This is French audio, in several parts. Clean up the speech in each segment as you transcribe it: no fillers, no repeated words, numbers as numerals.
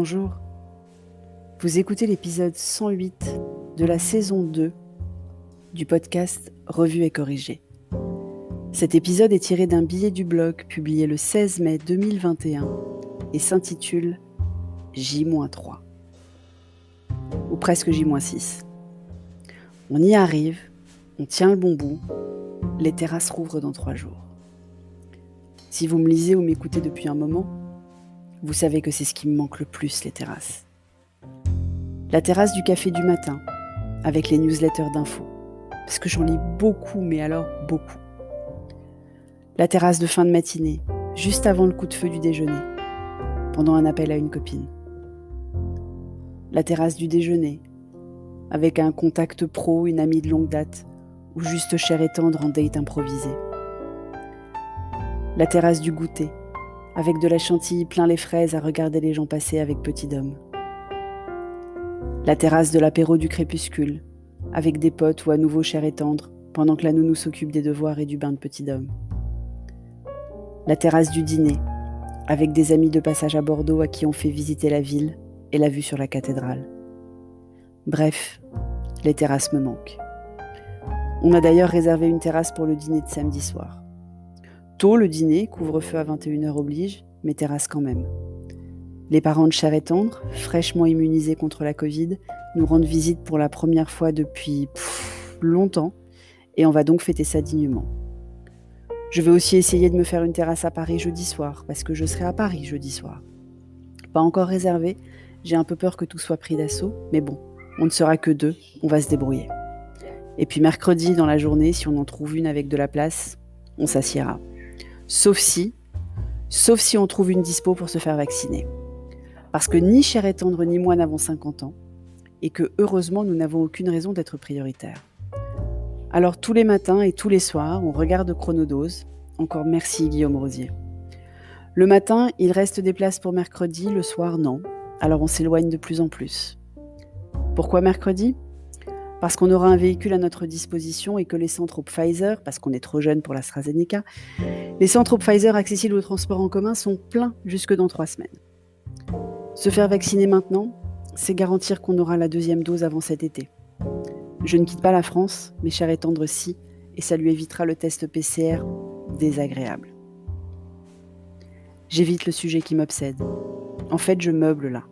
Bonjour, vous écoutez l'épisode 108 de la saison 2 du podcast Revue et corrigée. Cet épisode est tiré d'un billet du blog publié le 16 mai 2021 et s'intitule J-3 ou presque J-6. On y arrive, on tient le bon bout, les terrasses rouvrent dans 3 jours. Si vous me lisez ou m'écoutez depuis un moment, vous savez que c'est ce qui me manque le plus, les terrasses. La terrasse du café du matin, avec les newsletters d'infos, parce que j'en lis beaucoup, mais alors beaucoup. La terrasse de fin de matinée, juste avant le coup de feu du déjeuner, pendant un appel à une copine. La terrasse du déjeuner, avec un contact pro, une amie de longue date, ou juste chair et tendre en date improvisé. La terrasse du goûter, avec de la chantilly plein les fraises à regarder les gens passer avec petit dôme. La terrasse de l'apéro du crépuscule, avec des potes ou à nouveau chair et tendre, pendant que la nounou s'occupe des devoirs et du bain de petit dôme. La terrasse du dîner, avec des amis de passage à Bordeaux à qui on fait visiter la ville et la vue sur la cathédrale. Bref, les terrasses me manquent. On a d'ailleurs réservé une terrasse pour le dîner de samedi soir. Tôt le dîner, couvre-feu à 21h oblige, mais terrasse quand même. Les parents de chair et tendre, fraîchement immunisés contre la Covid, nous rendent visite pour la première fois depuis longtemps, et on va donc fêter ça dignement. Je vais aussi essayer de me faire une terrasse à Paris jeudi soir, parce que je serai à Paris jeudi soir. Pas encore réservé, j'ai un peu peur que tout soit pris d'assaut, mais bon, on ne sera que 2, on va se débrouiller. Et puis mercredi, dans la journée, si on en trouve une avec de la place, on s'assiera. Sauf si on trouve une dispo pour se faire vacciner. Parce que ni chair et tendre ni moi n'avons 50 ans, et que heureusement nous n'avons aucune raison d'être prioritaires. Alors tous les matins et tous les soirs, on regarde Chronodose. Encore merci Guillaume Rosier. Le matin, il reste des places pour mercredi, le soir non. Alors on s'éloigne de plus en plus. Pourquoi mercredi ? Parce qu'on aura un véhicule à notre disposition et que les centres Pfizer, parce qu'on est trop jeune pour l'AstraZeneca, les centres Pfizer accessibles au transport en commun sont pleins jusque dans 3 semaines. Se faire vacciner maintenant, c'est garantir qu'on aura la 2e dose avant cet été. Je ne quitte pas la France, mais chair et tendre si, et ça lui évitera le test PCR désagréable. J'évite le sujet qui m'obsède. En fait, je meuble là.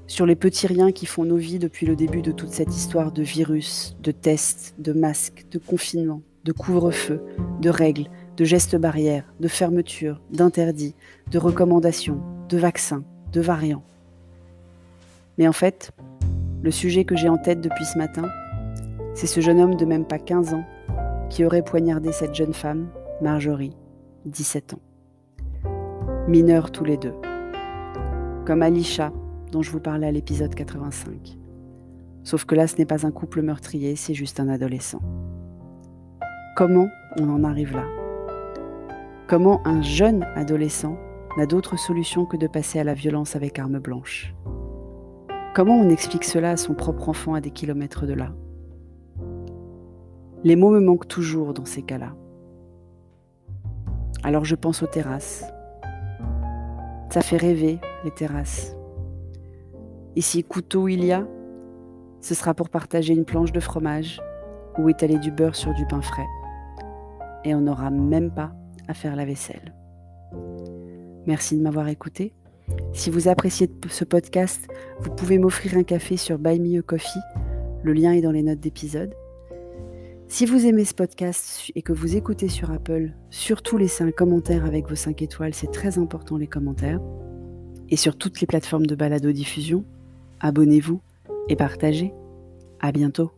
Sur les petits riens qui font nos vies depuis le début de toute cette histoire de virus, de tests, de masques, de confinement, de couvre-feu, de règles, de gestes barrières, de fermetures, d'interdits, de recommandations, de vaccins, de variants. Mais en fait, le sujet que j'ai en tête depuis ce matin, c'est ce jeune homme de même pas 15 ans qui aurait poignardé cette jeune femme, Marjorie, 17 ans. Mineurs tous les 2. Comme Alisha, dont je vous parlais à l'épisode 85. Sauf que là, ce n'est pas un couple meurtrier, c'est juste un adolescent. Comment on en arrive là ? Comment un jeune adolescent n'a d'autre solution que de passer à la violence avec arme blanche ? Comment on explique cela à son propre enfant à des kilomètres de là ? Les mots me manquent toujours dans ces cas-là. Alors je pense aux terrasses. Ça fait rêver, les terrasses. Et si couteau il y a, ce sera pour partager une planche de fromage ou étaler du beurre sur du pain frais. Et on n'aura même pas à faire la vaisselle. Merci de m'avoir écouté. Si vous appréciez ce podcast, vous pouvez m'offrir un café sur Buy Me a Coffee. Le lien est dans les notes d'épisode. Si vous aimez ce podcast et que vous écoutez sur Apple, surtout laissez un commentaire avec vos 5 étoiles, c'est très important les commentaires. Et sur toutes les plateformes de balado-diffusion, abonnez-vous et partagez. À bientôt.